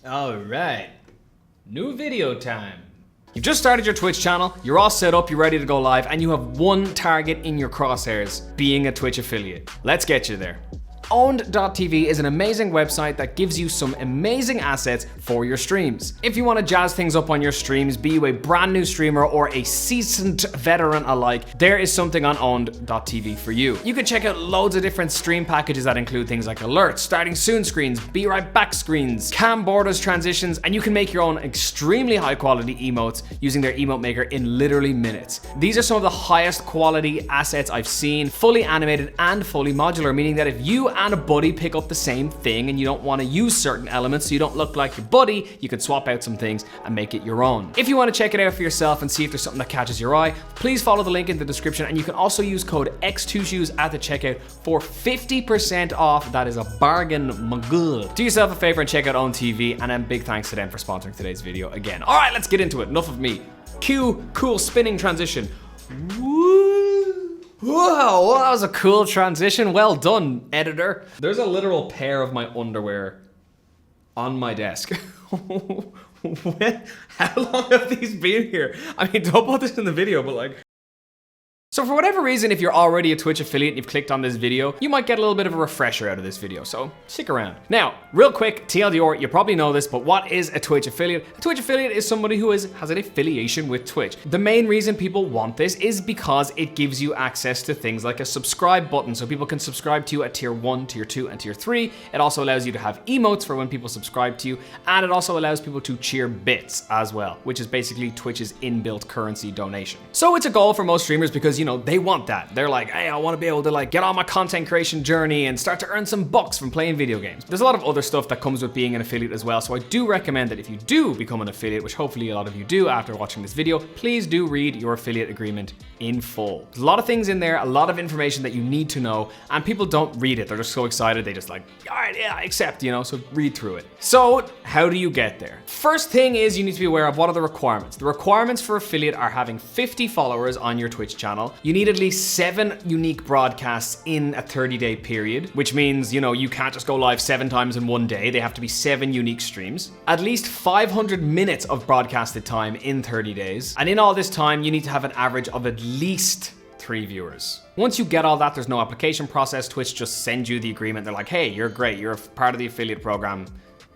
All right, new video time. You've just started your Twitch channel, you're all set up, you're ready to go live, and you have one target in your crosshairs, being a Twitch affiliate. Let's get you there. Owned.tv is an amazing website that gives you some amazing assets for your streams. If you want to jazz things up on your streams, be you a brand new streamer or a seasoned veteran alike, there is something on Owned.tv for you. You can check out loads of different stream packages that include things like alerts, starting soon screens, be right back screens, cam borders, transitions, and you can make your own extremely high quality emotes using their emote maker in literally minutes. These are some of the highest quality assets I've seen, fully animated and fully modular, meaning that if you and a buddy pick up the same thing and you don't want to use certain elements so you don't look like your buddy, you can swap out some things and make it your own. If you want to check it out for yourself and see if there's something that catches your eye, please follow the link in the description, and you can also use code X2Shoes at the checkout for 50% off. That is a bargain, my good. Do yourself a favor and check out Own TV, and then big thanks to them for sponsoring today's video again. All right, let's get into it. Enough of me. Cue cool spinning transition. Woo! Whoa, that was a cool transition. Well done, editor. There's a literal pair of my underwear on my desk. How long have these been here? I mean, don't put this in the video, but like... So for whatever reason, if you're already a Twitch affiliate and you've clicked on this video, you might get a little bit of a refresher out of this video, so stick around. Now, real quick, TLDR, you probably know this, but what is a Twitch affiliate? A Twitch affiliate is somebody who has an affiliation with Twitch. The main reason people want this is because it gives you access to things like a subscribe button, so people can subscribe to you at tier 1, tier 2, and tier 3. It also allows you to have emotes for when people subscribe to you, and it also allows people to cheer bits as well, which is basically Twitch's inbuilt currency donation. So it's a goal for most streamers because, you know, they want that. They're like, hey, I want to be able to like get on my content creation journey and start to earn some bucks from playing video games. There's a lot of other stuff that comes with being an affiliate as well, so I do recommend that if you do become an affiliate, which hopefully a lot of you do after watching this video, please do read your affiliate agreement in full. There's a lot of things in there, a lot of information that you need to know, and people don't read it. They're just so excited, they just like, all right, yeah, I accept, you know, so read through it. So how do you get there? First thing is you need to be aware of what are the requirements. The requirements for affiliate are having 50 followers on your Twitch channel. You need at least 7 unique broadcasts in a 30-day period, which means, you know, you can't just go live 7 times in one day. They have to be 7 unique streams. At least 500 minutes of broadcasted time in 30 days. And in all this time, you need to have an average of at least 3 viewers. Once you get all that, there's no application process. Twitch just sends you the agreement. They're like, hey, you're great. You're a part of the affiliate program.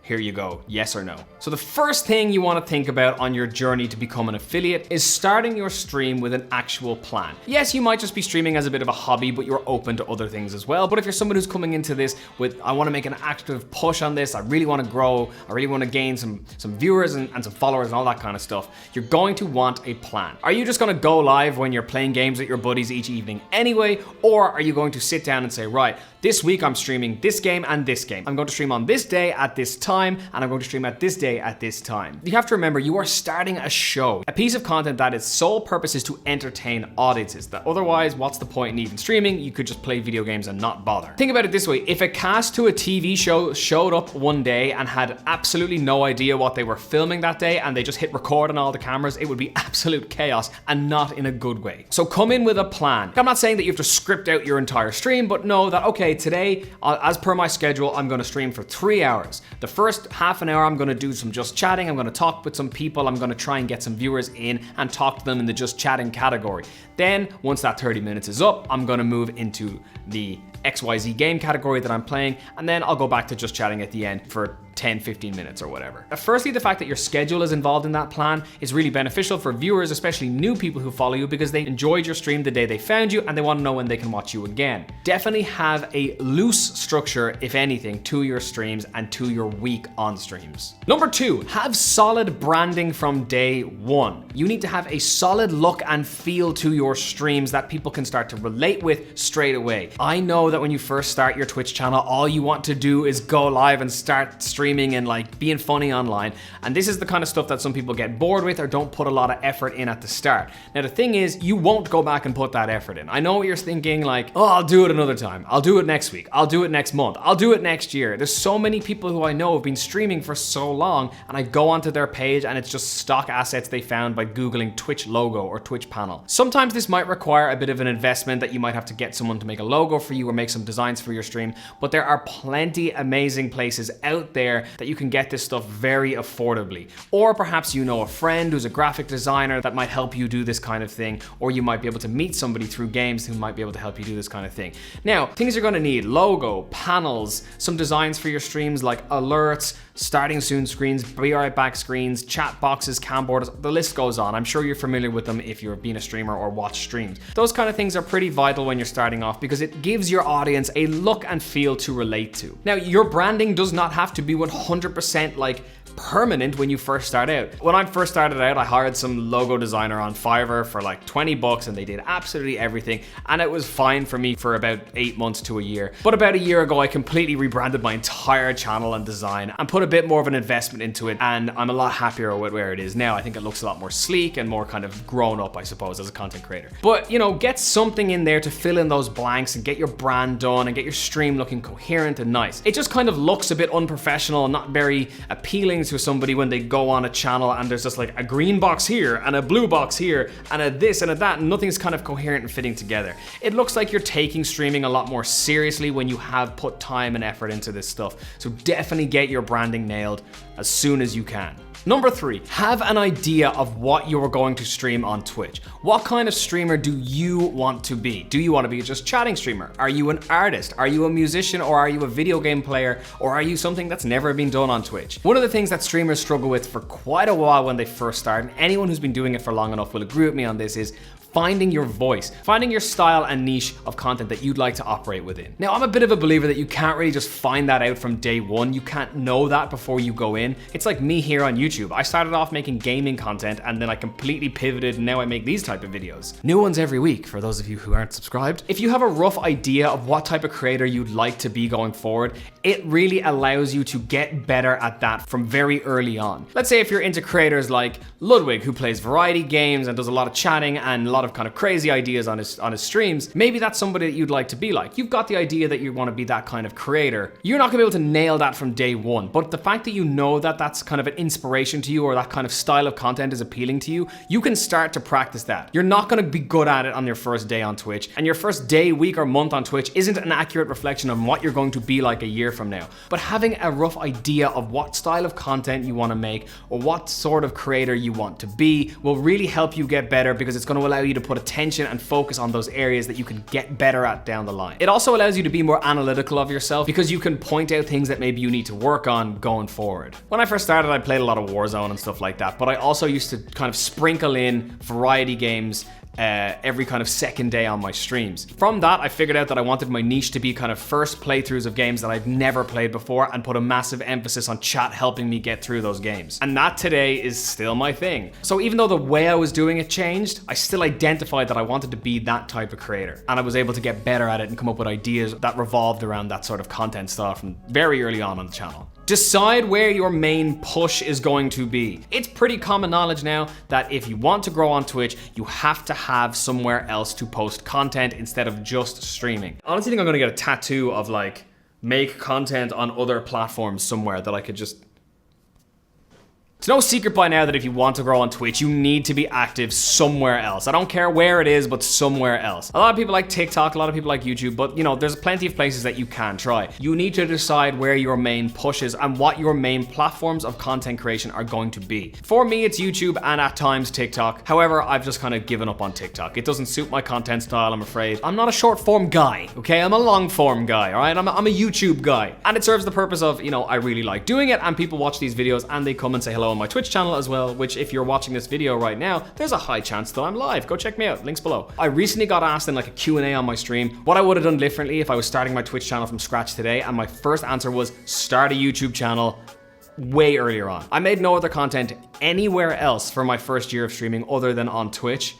Here you go, yes or no. So the first thing you want to think about on your journey to become an affiliate is starting your stream with an actual plan. Yes, you might just be streaming as a bit of a hobby, but you're open to other things as well. But if you're someone who's coming into this with, I want to make an active push on this, I really want to grow, I really want to gain some viewers and some followers and all that kind of stuff, you're going to want a plan. Are you just going to go live when you're playing games with your buddies each evening anyway? Or are you going to sit down and say, right, this week I'm streaming this game and this game. I'm going to stream on this day at this time, and I'm going to stream at this day at this time. You have to remember, you are starting a show, a piece of content that its sole purpose is to entertain audiences. That otherwise, what's the point in even streaming? You could just play video games and not bother. Think about it this way. If a cast to a TV show showed up one day and had absolutely no idea what they were filming that day, and they just hit record on all the cameras, it would be absolute chaos, and not in a good way. So come in with a plan. I'm not saying that you have to script out your entire stream, but know that, okay, today, as per my schedule, I'm going to stream for 3 hours. The first half an hour, I'm going to do some just chatting. I'm going to talk with some people. I'm going to try and get some viewers in and talk to them in the just chatting category. Then once that 30 minutes is up, I'm going to move into the XYZ game category that I'm playing, and then I'll go back to just chatting at the end for 10-15 minutes or whatever. Firstly, the fact that your schedule is involved in that plan is really beneficial for viewers, especially new people who follow you, because they enjoyed your stream the day they found you and they want to know when they can watch you again. Definitely have a loose structure, if anything, to your streams and to your week on streams. Number 2, have solid branding from day 1. You need to have a solid look and feel to your streams that people can start to relate with straight away. I know that when you first start your Twitch channel, all you want to do is go live and start streaming and like being funny online. And this is the kind of stuff that some people get bored with or don't put a lot of effort in at the start. Now the thing is, you won't go back and put that effort in. I know what you're thinking, like, oh, I'll do it another time. I'll do it next week. I'll do it next month. I'll do it next year. There's so many people who I know have been streaming for so long, and I go onto their page and it's just stock assets they found by Googling Twitch logo or Twitch panel. Sometimes this might require a bit of an investment that you might have to get someone to make a logo for you or make some designs for your stream, but there are plenty amazing places out there there that you can get this stuff very affordably. Or perhaps you know a friend who's a graphic designer that might help you do this kind of thing, or you might be able to meet somebody through games who might be able to help you do this kind of thing. Now, things you're gonna need: logo, panels, some designs for your streams like alerts, starting soon screens, be right back screens, chat boxes, cam borders, the list goes on. I'm sure you're familiar with them if you're being a streamer or watch streams. Those kind of things are pretty vital when you're starting off because it gives your audience a look and feel to relate to. Now, your branding does not have to be 100% like permanent when you first start out. When I first started out, I hired some logo designer on Fiverr for like 20 bucks and they did absolutely everything, and it was fine for me for about 8 months to a year. But about a year ago, I completely rebranded my entire channel and design and put a bit more of an investment into it, and I'm a lot happier with where it is now. I think it looks a lot more sleek and more kind of grown up, I suppose, as a content creator. But you know, get something in there to fill in those blanks and get your brand done and get your stream looking coherent and nice. It just kind of looks a bit unprofessional and not very appealing to somebody when they go on a channel and there's just like a green box here and a blue box here and a this and a that, and nothing's kind of coherent and fitting together. It looks like you're taking streaming a lot more seriously when you have put time and effort into this stuff. So definitely get your branding nailed as soon as you can. Number 3, have an idea of what you are going to stream on Twitch. What kind of streamer do you want to be? Do you want to be just chatting streamer? Are you an artist? Are you a musician, or are you a video game player, or are you something that's never been done on Twitch? One of the things that streamers struggle with for quite a while when they first start, and anyone who's been doing it for long enough will agree with me on this, is finding your voice, finding your style and niche of content that you'd like to operate within. Now, I'm a bit of a believer that you can't really just find that out from day one. You can't know that before you go in. It's like me here on YouTube. I started off making gaming content and then I completely pivoted and now I make these type of videos. New ones every week for those of you who aren't subscribed. If you have a rough idea of what type of creator you'd like to be going forward, it really allows you to get better at that from very early on. Let's say if you're into creators like Ludwig, who plays variety games and does a lot of chatting and a lot of kind of crazy ideas on his streams, maybe that's somebody that you'd like to be like. You've got the idea that you want to be that kind of creator. You're not gonna be able to nail that from day one, but the fact that you know that that's kind of an inspiration to you or that kind of style of content is appealing to you, you can start to practice that. You're not gonna be good at it on your first day on Twitch, and your first day, week, or month on Twitch isn't an accurate reflection of what you're going to be like a year from now. But having a rough idea of what style of content you want to make or what sort of creator you want to be will really help you get better, because it's going to allow you to put attention and focus on those areas that you can get better at down the line. It also allows you to be more analytical of yourself, because you can point out things that maybe you need to work on going forward. When I first started, I played a lot of Warzone and stuff like that, but I also used to kind of sprinkle in variety games every kind of second day on my streams. From that, I figured out that I wanted my niche to be kind of first playthroughs of games that I've never played before, and put a massive emphasis on chat helping me get through those games. And that today is still my thing. So even though the way I was doing it changed, I still identified that I wanted to be that type of creator. And I was able to get better at it and come up with ideas that revolved around that sort of content stuff from very early on the channel. Decide where your main push is going to be. It's pretty common knowledge now that if you want to grow on Twitch, you have to have somewhere else to post content instead of just streaming. I honestly think I'm gonna get a tattoo of like, make content on other platforms somewhere that I could just... It's no secret by now that if you want to grow on Twitch, you need to be active somewhere else. I don't care where it is, but somewhere else. A lot of people like TikTok, a lot of people like YouTube, but you know, there's plenty of places that you can try. You need to decide where your main push is and what your main platforms of content creation are going to be. For me, it's YouTube and at times TikTok. However, I've just kind of given up on TikTok. It doesn't suit my content style, I'm afraid. I'm not a short form guy, okay? I'm a long form guy, all right? I'm a YouTube guy. And it serves the purpose of, you know, I really like doing it and people watch these videos and they come and say hello on my Twitch channel as well, which if you're watching this video right now, there's a high chance that I'm live. Go check me out, links below. I recently got asked in like a Q&A on my stream what I would have done differently if I was starting my Twitch channel from scratch today, and my first answer was start a YouTube channel way earlier on. I made no other content anywhere else for my first year of streaming other than on Twitch,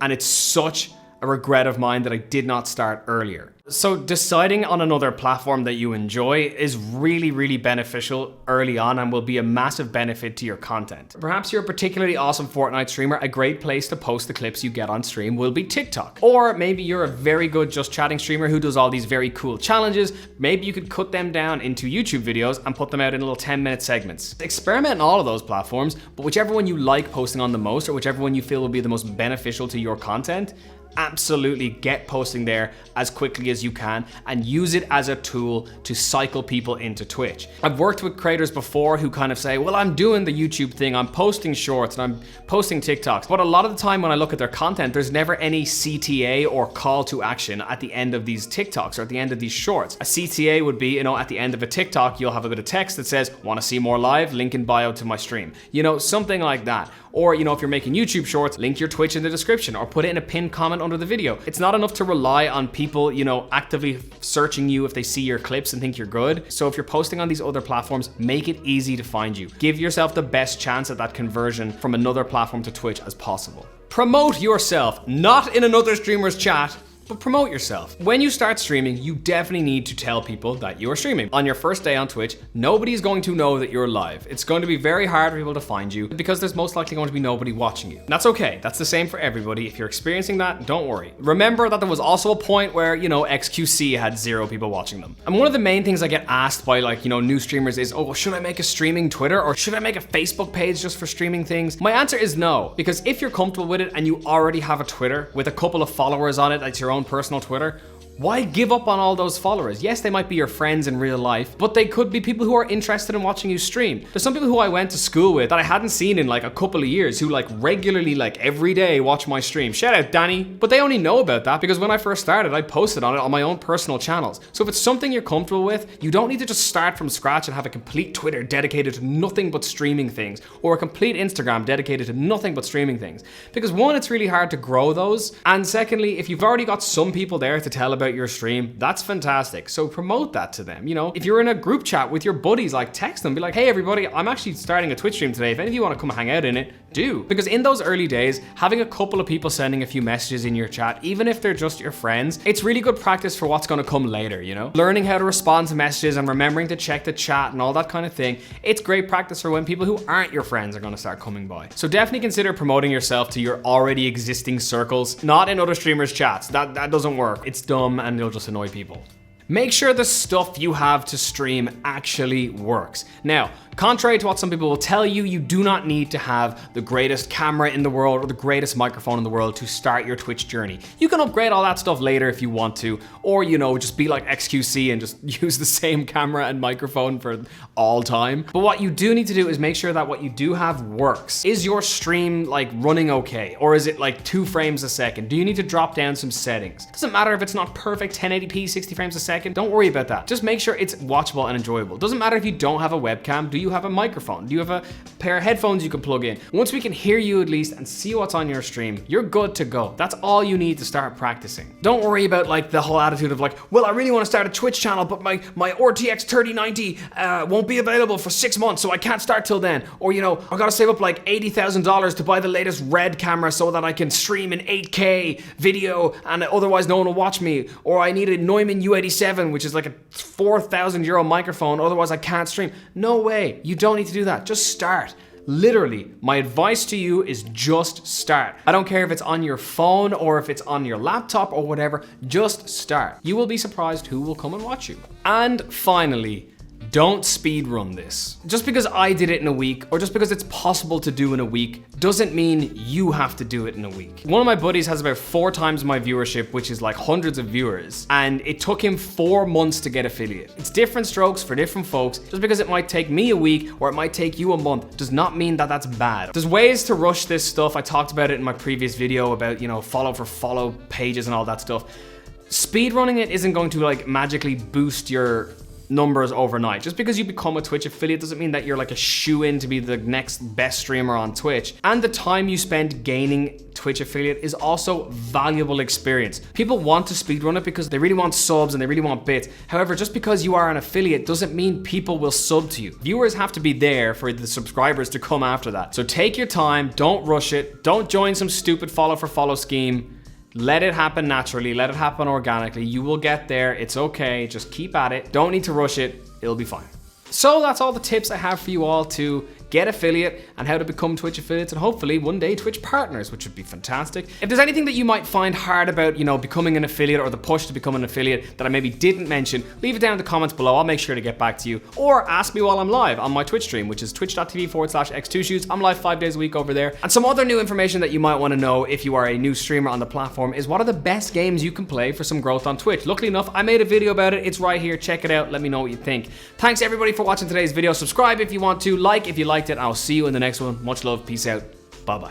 and it's such a regret of mine that I did not start earlier. So deciding on another platform that you enjoy is really, really beneficial early on and will be a massive benefit to your content. Perhaps you're a particularly awesome Fortnite streamer. A great place to post the clips you get on stream will be TikTok. Or maybe you're a very good just chatting streamer who does all these very cool challenges. Maybe you could cut them down into YouTube videos and put them out in little 10-minute segments. Experiment on all of those platforms, but whichever one you like posting on the most or whichever one you feel will be the most beneficial to your content, absolutely get posting there as quickly as you can and use it as a tool to cycle people into Twitch. I've worked with creators before who kind of say, well, I'm doing the YouTube thing, I'm posting shorts and I'm posting TikToks, but a lot of the time when I look at their content, there's never any CTA or call to action at the end of these TikToks or at the end of these shorts. A CTA would be, at the end of a TikTok, you'll have a bit of text that says, want to see more live? Link in bio to my stream. Something like that. Or, if you're making YouTube shorts, link your Twitch in the description or put it in a pinned comment under the video. It's not enough to rely on people, actively searching you if they see your clips and think you're good. So if you're posting on these other platforms, make it easy to find you. Give yourself the best chance at that conversion from another platform to Twitch as possible. Promote yourself, not in another streamer's chat, but promote yourself. When you start streaming, you definitely need to tell people that you are streaming. On your first day on Twitch, nobody's going to know that you're live. It's going to be very hard for people to find you because there's most likely going to be nobody watching you. That's okay. That's the same for everybody. If you're experiencing that, don't worry. Remember that there was also a point where, XQC had 0 people watching them. And one of the main things I get asked by new streamers is, oh, should I make a streaming Twitter or should I make a Facebook page just for streaming things? My answer is no, because if you're comfortable with it and you already have a Twitter with a couple of followers on it, that's your own personal Twitter, why give up on all those followers? Yes, they might be your friends in real life, but they could be people who are interested in watching you stream. There's some people who I went to school with that I hadn't seen in a couple of years who regularly, every day watch my stream. Shout out Danny. But they only know about that because when I first started, I posted on it on my own personal channels. So if it's something you're comfortable with, you don't need to just start from scratch and have a complete Twitter dedicated to nothing but streaming things, or a complete Instagram dedicated to nothing but streaming things. Because one, it's really hard to grow those. And secondly, if you've already got some people there to tell about your stream, that's fantastic. So promote that to them. If you're in a group chat with your buddies, text them, be like, hey everybody, I'm actually starting a Twitch stream today. If any of you want to come hang out in it, do. Because in those early days, having a couple of people sending a few messages in your chat, even if they're just your friends, it's really good practice for what's going to come later, Learning how to respond to messages and remembering to check the chat and all that kind of thing. It's great practice for when people who aren't your friends are going to start coming by. So definitely consider promoting yourself to your already existing circles, not in other streamers' chats. That doesn't work. It's dumb and it'll just annoy people. Make sure the stuff you have to stream actually works. Now, contrary to what some people will tell you, you do not need to have the greatest camera in the world or the greatest microphone in the world to start your Twitch journey. You can upgrade all that stuff later if you want to, or just be like XQC and just use the same camera and microphone for all time. But what you do need to do is make sure that what you do have works. Is your stream running okay? Or is it 2 frames a second? Do you need to drop down some settings? Doesn't matter if it's not perfect 1080p, 60 frames a second. Don't worry about that. Just make sure it's watchable and enjoyable. Doesn't matter if you don't have a webcam. Do you have a microphone? Do you have a pair of headphones you can plug in? Once we can hear you at least and see what's on your stream, you're good to go. That's all you need to start practicing. Don't worry about the whole attitude of well, I really want to start a Twitch channel, but my RTX 3090 won't be available for 6 months, so I can't start till then. Or I gotta save up $80,000 to buy the latest Red camera so that I can stream in 8K video and otherwise no one will watch me. Or I need a Neumann U87, which is a 4,000 euro microphone, otherwise I can't stream. No way, you don't need to do that. Just start. Literally, my advice to you is just start. I don't care if it's on your phone or if it's on your laptop or whatever, just start. You will be surprised who will come and watch you. And finally, don't speed run this. Just because I did it in a week, or just because it's possible to do in a week, doesn't mean you have to do it in a week. One of my buddies has about 4 times my viewership, which is hundreds of viewers, and it took him 4 months to get affiliate. It's different strokes for different folks. Just because it might take me a week or it might take you a month does not mean that that's bad. There's ways to rush this stuff. I talked about it in my previous video about, follow for follow pages and all that stuff. Speed running it isn't going to magically boost your numbers overnight. Just because you become a Twitch affiliate doesn't mean that you're a shoe-in to be the next best streamer on Twitch. And the time you spend gaining Twitch affiliate is also valuable experience. People want to speedrun it because they really want subs and they really want bits. However, just because you are an affiliate doesn't mean people will sub to you. Viewers have to be there for the subscribers to come after that. So take your time, don't rush it, don't join some stupid follow for follow scheme. Let it happen naturally, let it happen organically. You will get there, it's okay, just keep at it. Don't need to rush it, it'll be fine. So that's all the tips I have for you all to get affiliate, and how to become Twitch affiliates, and hopefully one day Twitch partners, which would be fantastic. If there's anything that you might find hard about, becoming an affiliate or the push to become an affiliate that I maybe didn't mention, leave it down in the comments below. I'll make sure to get back to you. Or ask me while I'm live on my Twitch stream, which is twitch.tv/x2shoots. I'm live 5 days a week over there. And some other new information that you might want to know if you are a new streamer on the platform is what are the best games you can play for some growth on Twitch. Luckily enough, I made a video about it. It's right here. Check it out. Let me know what you think. Thanks everybody for watching today's video. Subscribe if you want to, like if you liked it. I'll see you in the next one. Much love. Peace out. Bye-bye.